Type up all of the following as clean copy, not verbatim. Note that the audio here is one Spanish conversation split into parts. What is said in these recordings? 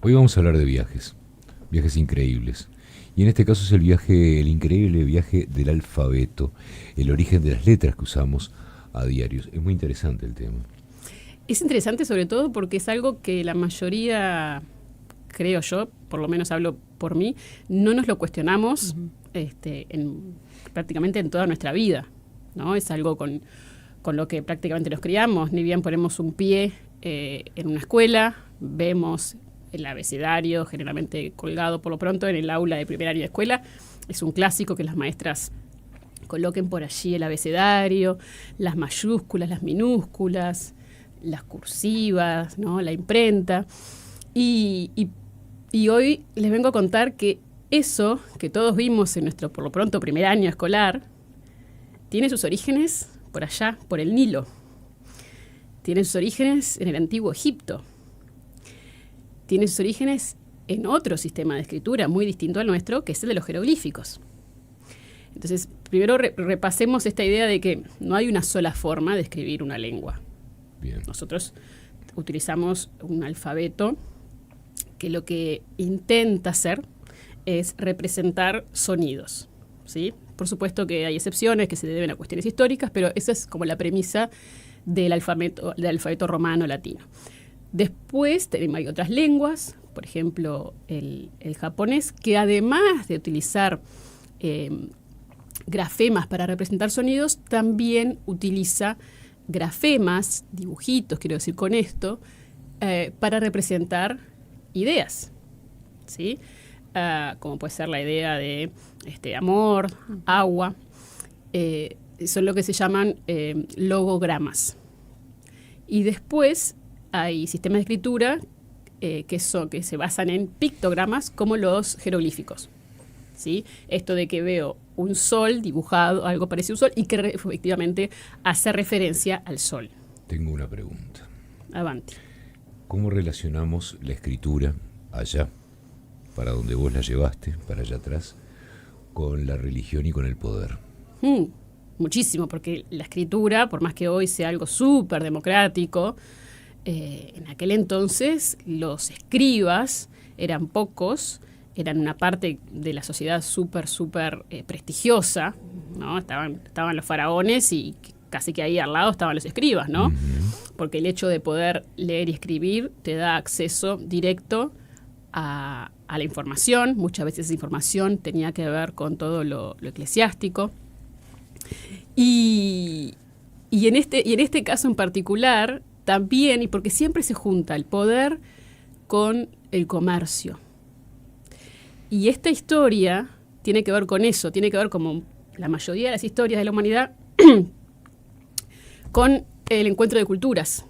Hoy vamos a hablar de viajes, viajes increíbles. Y en este caso es el increíble viaje del alfabeto, el origen de las letras que usamos a diario. Es muy interesante el tema. Es interesante sobre todo porque es algo que la mayoría, creo yo, por lo menos hablo por mí, no nos lo cuestionamos prácticamente en toda nuestra vida, ¿no? Es algo con lo que prácticamente nos criamos. Ni bien ponemos un pie en una escuela, vemos el abecedario generalmente colgado por lo pronto en el aula de primer año de escuela. Es un clásico que las maestras coloquen por allí el abecedario, las mayúsculas, las minúsculas, las cursivas, ¿no? La imprenta. Y hoy les vengo a contar que eso que todos vimos en nuestro, por lo pronto, primer año escolar, tiene sus orígenes por allá, por el Nilo. Tiene sus orígenes en el antiguo Egipto. Tiene sus orígenes en otro sistema de escritura muy distinto al nuestro, que es el de los jeroglíficos. Entonces, primero repasemos esta idea de que no hay una sola forma de escribir una lengua. Bien. Nosotros utilizamos un alfabeto que lo que intenta hacer es representar sonidos, ¿sí? Por supuesto que hay excepciones que se deben a cuestiones históricas, pero esa es como la premisa del alfabeto romano latino. Después hay otras lenguas, por ejemplo el japonés, que además de utilizar grafemas para representar sonidos, también utiliza grafemas, dibujitos, quiero decir con esto, para representar ideas, ¿sí? Como puede ser la idea de amor, agua, son lo que se llaman logogramas. Y después hay sistemas de escritura que se basan en pictogramas como los jeroglíficos, ¿sí? Esto de que veo un sol dibujado, algo parece un sol, y que efectivamente hace referencia al sol. Tengo una pregunta. Avanti. ¿Cómo relacionamos la escritura allá, para donde vos la llevaste, para allá atrás, con la religión y con el poder? Muchísimo, porque la escritura, por más que hoy sea algo súper democrático, en aquel entonces los escribas eran pocos, eran una parte de la sociedad súper prestigiosa, ¿no? Estaban los faraones y casi que ahí al lado estaban los escribas, ¿no? Uh-huh. Porque el hecho de poder leer y escribir te da acceso directo a la información. Muchas veces esa información tenía que ver con todo lo eclesiástico. Y en este caso en particular también, y porque siempre se junta el poder con el comercio. Y esta historia tiene que ver con eso, tiene que ver, como la mayoría de las historias de la humanidad, con el encuentro de culturas.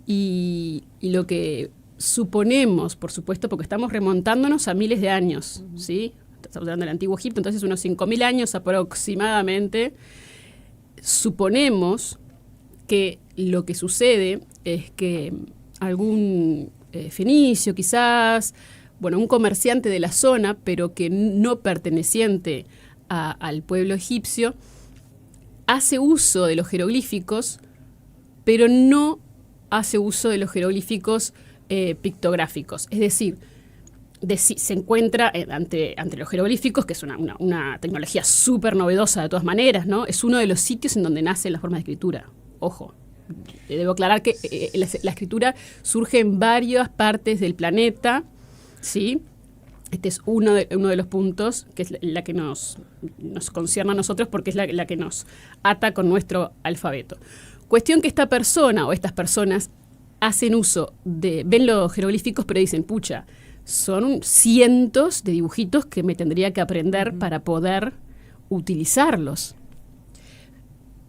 Y lo que suponemos, por supuesto, porque estamos remontándonos a miles de años, ¿sí? Estamos hablando del antiguo Egipto, entonces unos 5.000 años aproximadamente, suponemos que lo que sucede es que algún fenicio quizás, un comerciante de la zona, pero que no perteneciente al pueblo egipcio, hace uso de los jeroglíficos, pero no hace uso de los jeroglíficos pictográficos. Es decir, se encuentra ante los jeroglíficos, que es una tecnología súper novedosa de todas maneras, ¿no? Es uno de los sitios en donde nace la forma de escritura. Ojo, debo aclarar que la escritura surge en varias partes del planeta, ¿sí? Este es uno de los puntos, que es la que nos concierne a nosotros, porque es la que nos ata con nuestro alfabeto. Cuestión que esta persona o estas personas hacen uso ven los jeroglíficos, pero dicen, pucha, son cientos de dibujitos que me tendría que aprender para poder utilizarlos.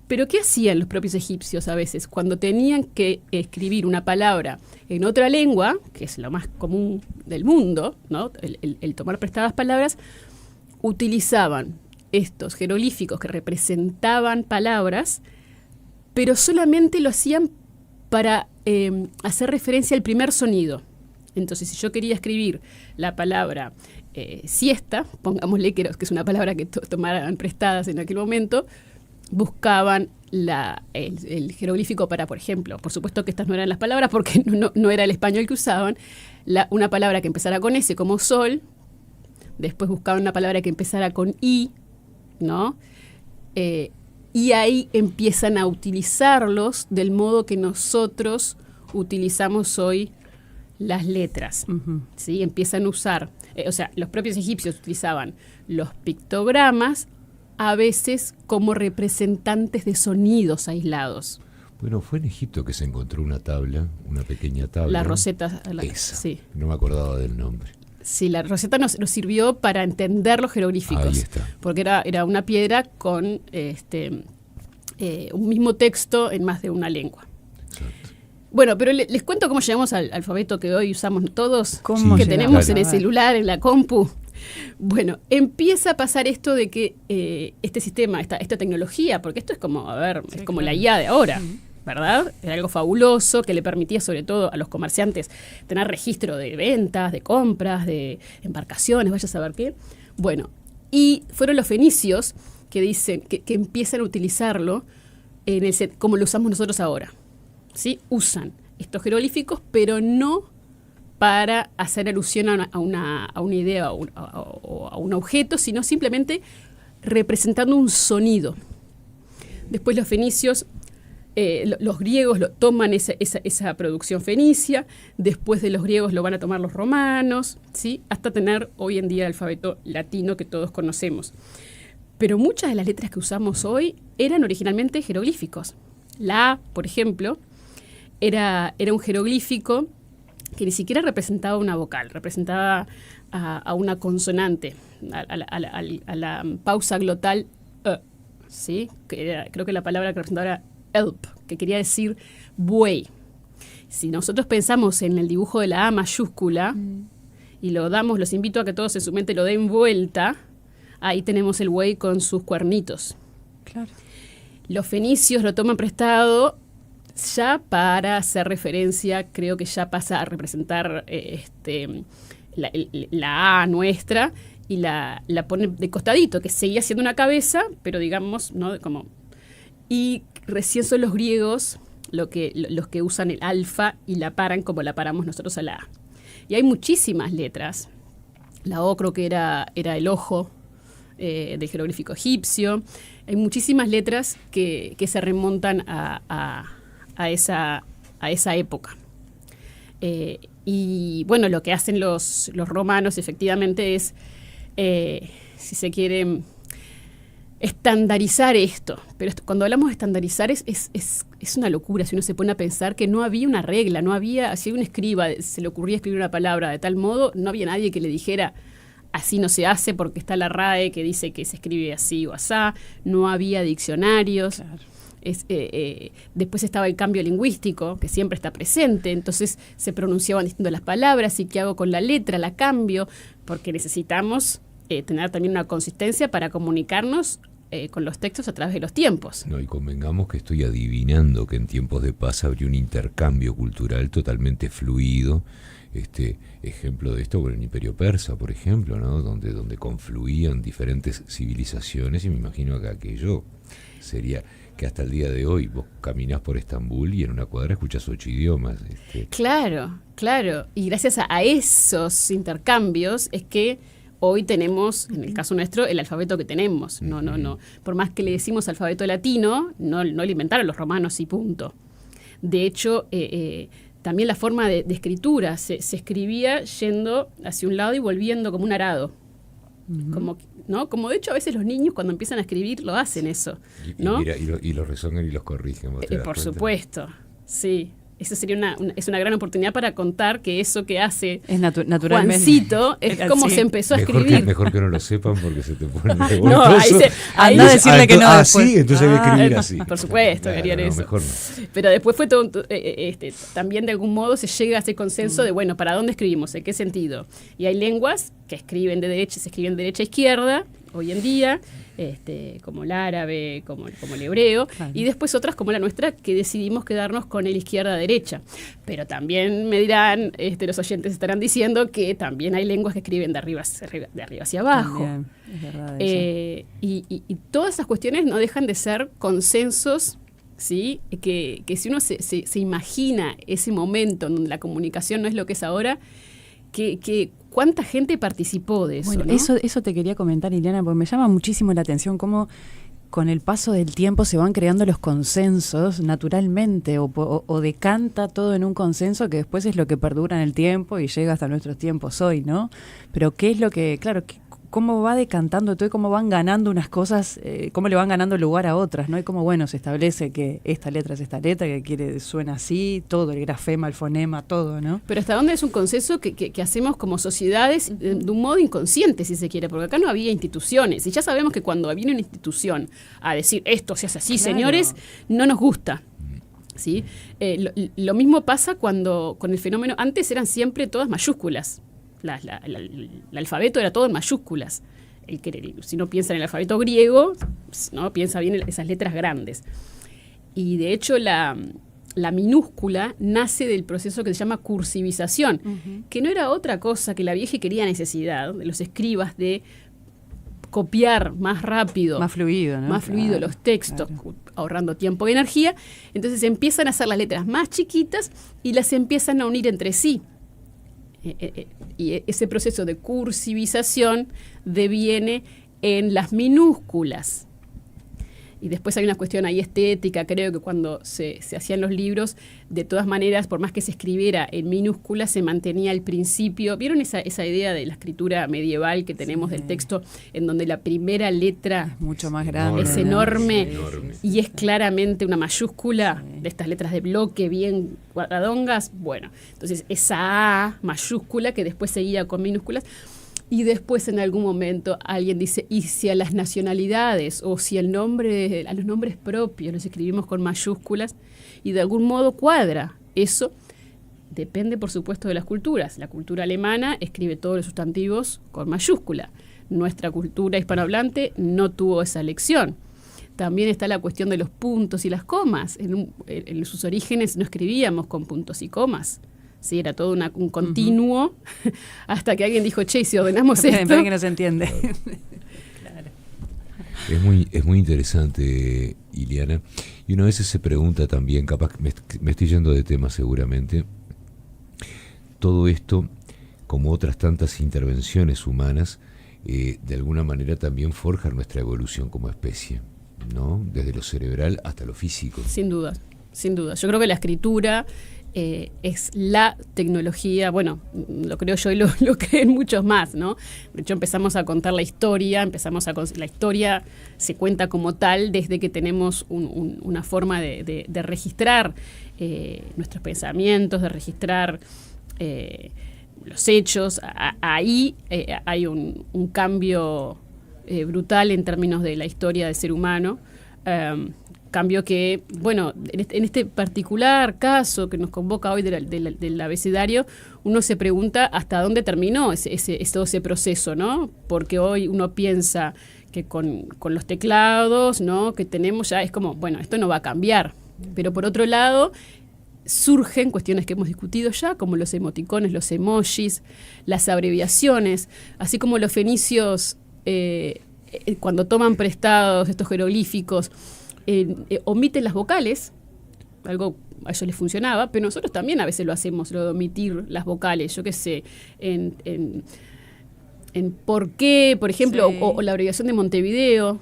Pero ¿qué hacían los propios egipcios a veces? Cuando tenían que escribir una palabra en otra lengua, que es lo más común del mundo, ¿no? El tomar prestadas palabras, utilizaban estos jeroglíficos que representaban palabras, pero solamente lo hacían para hacer referencia al primer sonido. Entonces, si yo quería escribir la palabra siesta, pongámosle que es una palabra que tomaran prestadas en aquel momento, buscaban el jeroglífico para, por ejemplo, por supuesto que estas no eran las palabras porque no era el español que usaban, una palabra que empezara con S como sol, después buscaban una palabra que empezara con I, ¿no? Y ahí empiezan a utilizarlos del modo que nosotros utilizamos hoy las letras, ¿sí? Empiezan a usar, o sea, los propios egipcios utilizaban los pictogramas a veces como representantes de sonidos aislados. Bueno, fue en Egipto que se encontró una tabla, una pequeña tabla. La Rosetta. Esa, sí. No me acordaba del nombre. Sí, la Rosetta nos sirvió para entender los jeroglíficos. Ahí está. Porque era una piedra con un mismo texto en más de una lengua. Exacto. Bueno, pero les cuento cómo llegamos al alfabeto que hoy usamos todos, ¿Cómo que llegamos? tenemos Claro. en el celular, en la compu. Bueno, empieza a pasar esto de que este sistema, esta tecnología, porque esto es como, es como la IA de ahora, ¿verdad? Era algo fabuloso que le permitía sobre todo a los comerciantes tener registro de ventas, de compras, de embarcaciones, vaya a saber qué. Bueno, y fueron los fenicios que dicen que empiezan a utilizarlo como lo usamos nosotros ahora. ¿Sí? Usan estos jeroglíficos, pero no para hacer alusión a una idea o a un objeto, sino simplemente representando un sonido. Después los fenicios, los griegos toman esa producción fenicia, después de los griegos lo van a tomar los romanos, ¿sí? Hasta tener hoy en día el alfabeto latino que todos conocemos. Pero muchas de las letras que usamos hoy eran originalmente jeroglíficos. La A, por ejemplo, era un jeroglífico que ni siquiera representaba una vocal, representaba a una consonante, a la pausa glotal ¿sí? Creo que la palabra que representaba era elp, que quería decir buey. Si nosotros pensamos en el dibujo de la A mayúscula y los invito a que todos en su mente lo den vuelta, ahí tenemos el buey con sus cuernitos. Claro. Los fenicios lo toman prestado ya para hacer referencia, creo que ya pasa a representar la A nuestra y la pone de costadito, que seguía siendo una cabeza, pero digamos, ¿no? Y recién son los griegos los que usan el alfa y la paran como la paramos nosotros a la A. Y hay muchísimas letras. La O creo que era el ojo del jeroglífico egipcio. Hay muchísimas letras que se remontan a esa época. Y bueno, lo que hacen los romanos efectivamente es, si se quiere, estandarizar esto. Pero cuando hablamos de estandarizar es una locura si uno se pone a pensar que no había una regla, no había, si un escriba se le ocurría escribir una palabra de tal modo, no había nadie que le dijera así no se hace porque está la RAE que dice que se escribe así o asá, no había diccionarios. Claro. Después estaba el cambio lingüístico, que siempre está presente, entonces se pronunciaban distintas las palabras, y qué hago con la letra, la cambio, porque necesitamos tener también una consistencia para comunicarnos con los textos a través de los tiempos. No, y convengamos que estoy adivinando que en tiempos de paz habría un intercambio cultural totalmente fluido. Ejemplo de esto con el Imperio Persa, por ejemplo, ¿no? donde confluían diferentes civilizaciones, y me imagino que aquello sería que hasta el día de hoy vos caminás por Estambul y en una cuadra escuchás 8 idiomas. Claro. Y gracias a esos intercambios es que hoy tenemos, en el caso nuestro, el alfabeto que tenemos. No. Por más que le decimos alfabeto latino, no lo inventaron los romanos y punto. De hecho, también la forma de escritura se escribía yendo hacia un lado y volviendo como un arado. Como de hecho a veces los niños cuando empiezan a escribir lo hacen eso, ¿no? Y lo rezongan y los corrigen. Por supuesto, sí. Eso sería es una gran oportunidad para contar que eso que hace es naturalmente Juancito es como se empezó a escribir. Mejor que no lo sepan porque se te pone no, ahí no decirle que no. Sí, entonces hay que escribir así. Por supuesto, querían eso. Mejor no. Pero después fue todo, también de algún modo se llega a ese consenso de, ¿para dónde escribimos? ¿En qué sentido? Y hay lenguas que escriben de derecha, se escriben de derecha a izquierda, hoy en día, como el árabe, como el hebreo, Claro. y después otras como la nuestra, que decidimos quedarnos con el izquierda-derecha. Pero también me dirán, los oyentes estarán diciendo que también hay lenguas que escriben de arriba hacia abajo. También, es verdad eso. Y todas esas cuestiones no dejan de ser consensos, ¿sí? Que si uno se imagina ese momento en donde la comunicación no es lo que es ahora, que ¿cuánta gente participó de eso? Bueno, ¿no? eso te quería comentar, Ileana, porque me llama muchísimo la atención cómo con el paso del tiempo se van creando los consensos naturalmente o decanta todo en un consenso que después es lo que perdura en el tiempo y llega hasta nuestros tiempos hoy, ¿no? Pero ¿qué es lo que, claro, cómo va decantando todo y cómo van ganando unas cosas, cómo le van ganando lugar a otras, ¿no? Y cómo, bueno, se establece que esta letra es esta letra, que suena así, todo, el grafema, el fonema, todo, ¿no? Pero ¿hasta dónde es un consenso que hacemos como sociedades de un modo inconsciente, si se quiere? Porque acá no había instituciones. Y ya sabemos que cuando viene una institución a decir esto se hace así, Claro. señores, no nos gusta. ¿Sí? Lo mismo pasa cuando con el fenómeno, antes eran siempre todas mayúsculas. El alfabeto era todo en mayúsculas. Si no piensa en el alfabeto griego, no piensa bien en esas letras grandes. Y de hecho la minúscula nace del proceso que se llama cursivización, que no era otra cosa que la vieja y querida necesidad de los escribas de copiar más rápido, Más fluido, ¿no? más fluido Claro, los textos, claro. ahorrando tiempo y energía. Entonces empiezan a hacer las letras más chiquitas y las empiezan a unir entre sí. Y ese proceso de cursivización deviene en las minúsculas. Y después hay una cuestión ahí estética, creo que cuando se hacían los libros, de todas maneras, por más que se escribiera en minúsculas, se mantenía el principio. ¿Vieron esa idea de la escritura medieval que tenemos del texto, en donde la primera letra Mucho más grande. es ¿no? enorme Sí. y es claramente una mayúscula de estas letras de bloque bien cuadradongas? Bueno, entonces esa A mayúscula que después seguía con minúsculas. Y después en algún momento alguien dice, y si a las nacionalidades o si a los nombres propios los escribimos con mayúsculas, y de algún modo cuadra. Eso depende, por supuesto, de las culturas. La cultura alemana escribe todos los sustantivos con mayúscula. Nuestra cultura hispanohablante no tuvo esa elección. También está la cuestión de los puntos y las comas. En sus orígenes no escribíamos con puntos y comas. Sí, era todo un continuo, hasta que alguien dijo, che, y si ordenamos esto... Espera que no se entiende. Claro. Es muy interesante, Ileana. Y uno a veces se pregunta también, capaz que me estoy yendo de tema seguramente, todo esto, como otras tantas intervenciones humanas, de alguna manera también forjan nuestra evolución como especie, ¿no? Desde lo cerebral hasta lo físico. Sin duda, sin duda. Yo creo que la escritura... es la tecnología, bueno, lo creo yo y lo creen muchos más, ¿no? De hecho, empezamos a contar la historia, la historia se cuenta como tal desde que tenemos una forma de registrar nuestros pensamientos, de registrar los hechos. Ahí hay un cambio brutal en términos de la historia del ser humano. Cambio que, bueno, en este particular caso que nos convoca hoy del abecedario, uno se pregunta hasta dónde terminó todo ese proceso, ¿no? Porque hoy uno piensa que con los teclados, ¿no?, que tenemos ya es como, bueno, esto no va a cambiar. Pero por otro lado, surgen cuestiones que hemos discutido ya, como los emoticones, los emojis, las abreviaciones, así como los fenicios, cuando toman prestados estos jeroglíficos, omiten las vocales, algo a ellos les funcionaba, pero nosotros también a veces lo hacemos, lo de omitir las vocales, yo qué sé, en por qué, por ejemplo, Sí. o la abreviación de Montevideo,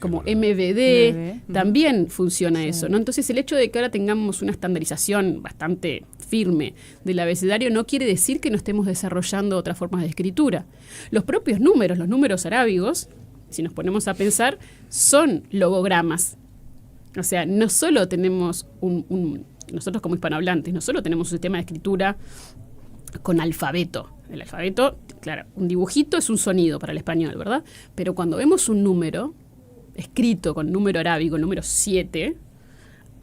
como MVD, también funciona eso, ¿no? Entonces el hecho de que ahora tengamos una estandarización bastante firme del abecedario no quiere decir que no estemos desarrollando otras formas de escritura. Los propios números, los números arábigos, si nos ponemos a pensar, son logogramas. O sea, no solo tenemos nosotros como hispanohablantes, no solo tenemos un sistema de escritura con alfabeto. El alfabeto, claro, un dibujito es un sonido para el español, ¿verdad? Pero cuando vemos un número escrito con número arábigo, el número 7,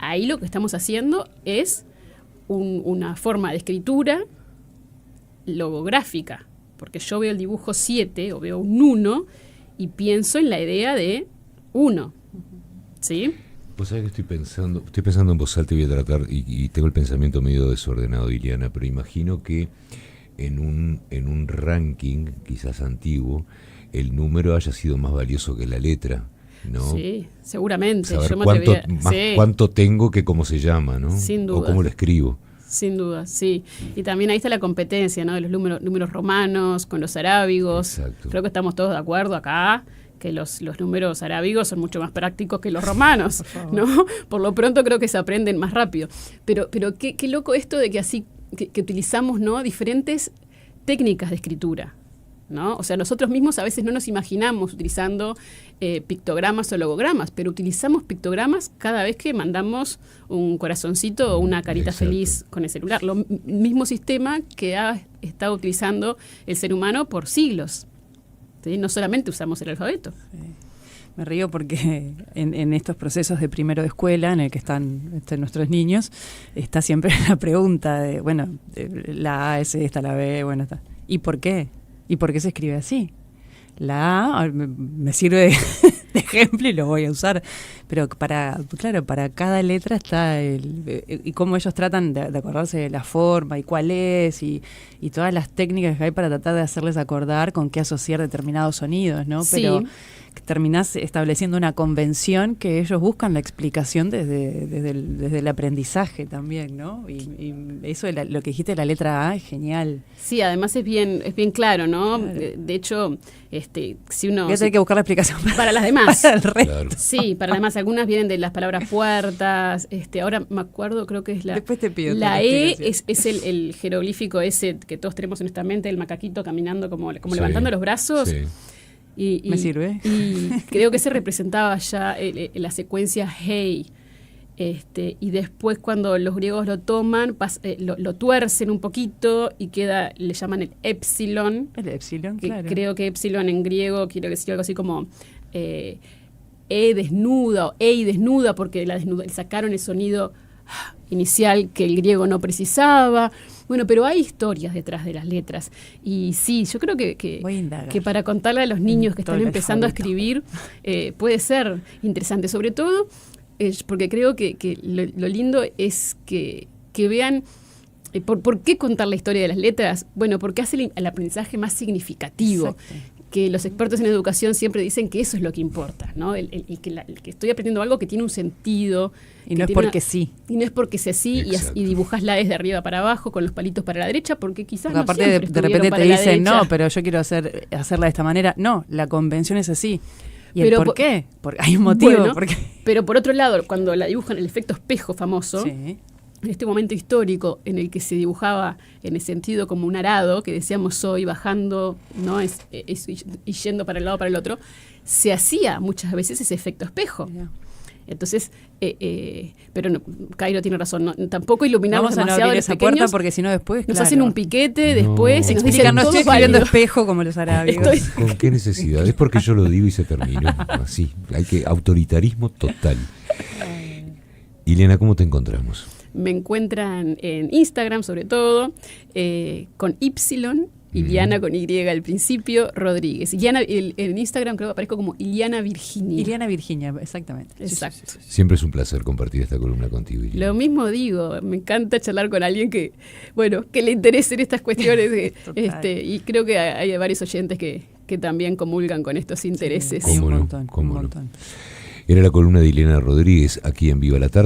ahí lo que estamos haciendo es una forma de escritura logográfica, porque yo veo el dibujo 7 o veo un 1 y pienso en la idea de 1. ¿Sí? Vos sabés que estoy pensando en voz alta y voy a tratar, y tengo el pensamiento medio desordenado, Iliana, pero imagino que en un ranking, quizás antiguo, el número haya sido más valioso que la letra, ¿no? Sí, seguramente. Saber Yo me cuánto tengo que cómo se llama, ¿no? Sin duda. O cómo lo escribo. Sin duda, sí. Y también ahí está la competencia, ¿no? De los números romanos con los arábigos. Exacto. Creo que estamos todos de acuerdo acá que los números arábigos son mucho más prácticos que los romanos, ¿no? Por lo pronto creo que se aprenden más rápido. Pero qué loco esto de que así que utilizamos, ¿no?, diferentes técnicas de escritura, ¿no? O sea, nosotros mismos a veces no nos imaginamos utilizando pictogramas o logogramas, pero utilizamos pictogramas cada vez que mandamos un corazoncito o una carita Exacto. feliz con el celular. Lo mismo sistema que ha estado utilizando el ser humano por siglos. ¿Sí? No solamente usamos el alfabeto. Sí. Me río porque en estos procesos de primero de escuela en el que están nuestros niños, está siempre la pregunta de, bueno, la A es esta, la B, bueno, está. ¿Y por qué? ¿Y por qué se escribe así? La A me sirve de ejemplo y lo voy a usar, pero para cada letra está y cómo ellos tratan de acordarse de la forma y cuál es y todas las técnicas que hay para tratar de hacerles acordar con qué asociar determinados sonidos, ¿no? Sí. Pero terminás estableciendo una convención que ellos buscan la explicación desde el aprendizaje también, ¿no? Y eso lo que dijiste de la letra A es genial. Sí, además es bien claro, ¿no? Claro. De hecho, si uno... Hay que buscar la explicación para las demás. Para el resto. Claro. Sí, para las demás. Algunas vienen de las palabras puertas. Ahora me acuerdo, creo que es la... Después te pido la otra E explicación. es el jeroglífico ese que todos tenemos en nuestra mente, el macaquito caminando como Sí, levantando los brazos. Sí. Me sirve. Y creo que se representaba ya la secuencia Hey. Y después cuando los griegos lo toman, lo tuercen un poquito y le llaman el epsilon. El epsilon, Que claro. creo que epsilon en griego quiere decir algo así como E desnuda o Ei desnuda, porque sacaron el sonido inicial que el griego no precisaba. Bueno, pero hay historias detrás de las letras. Y sí, yo creo Voy a indagar. que para contarle a los niños que todo están el empezando a alfabeto. escribir puede ser interesante. Sobre todo porque creo que lo lindo es que vean ¿por qué contar la historia de las letras? Bueno, porque hace el aprendizaje más significativo. Exacto. Que los expertos en educación siempre dicen que eso es lo que importa, ¿no? El que estoy aprendiendo algo que tiene un sentido. Y no es porque sí. Y no es porque sea así, Exacto. y dibujás la desde arriba para abajo con los palitos para la derecha, porque quizás Porque no aparte siempre de repente estuvieron te para la dicen, derecha. no, pero yo quiero hacerla de esta manera. No, la convención es así. ¿Y Pero el por qué? Porque hay un motivo. Bueno, porque... pero por otro lado, cuando la dibujan el efecto espejo famoso, Sí. en este momento histórico en el que se dibujaba en el sentido como un arado, que decíamos hoy, bajando, ¿no? Y yendo para el lado para el otro, se hacía muchas veces ese efecto espejo. Mirá. Entonces, pero no, Cairo tiene razón, tampoco iluminamos Vamos a no demasiado abrir a los esa pequeños. puerta porque si no después, Nos claro. hacen un piquete No. después y nos Explican, dicen no todo estoy es escribiendo válido. espejo como los arábigos. Estoy- ¿Con qué necesidad? Es porque yo lo digo y se terminó. Así. Autoritarismo total. Ileana, ¿cómo te encontramos? Me encuentran en Instagram, sobre todo, con Y, Iliana con Y al principio, Rodríguez. Iliana, en Instagram creo que aparezco como Iliana Virginia. Iliana Virginia, exactamente. Exacto. Siempre es un placer compartir esta columna contigo, Ileana. Lo mismo digo, me encanta charlar con alguien que le interesen estas cuestiones. Total. Y creo que hay varios oyentes que también comulgan con estos intereses. Hay ¿Cómo un no? montón, ¿Cómo un no? montón. Era la columna de Ileana Rodríguez aquí en Viva la Tarde.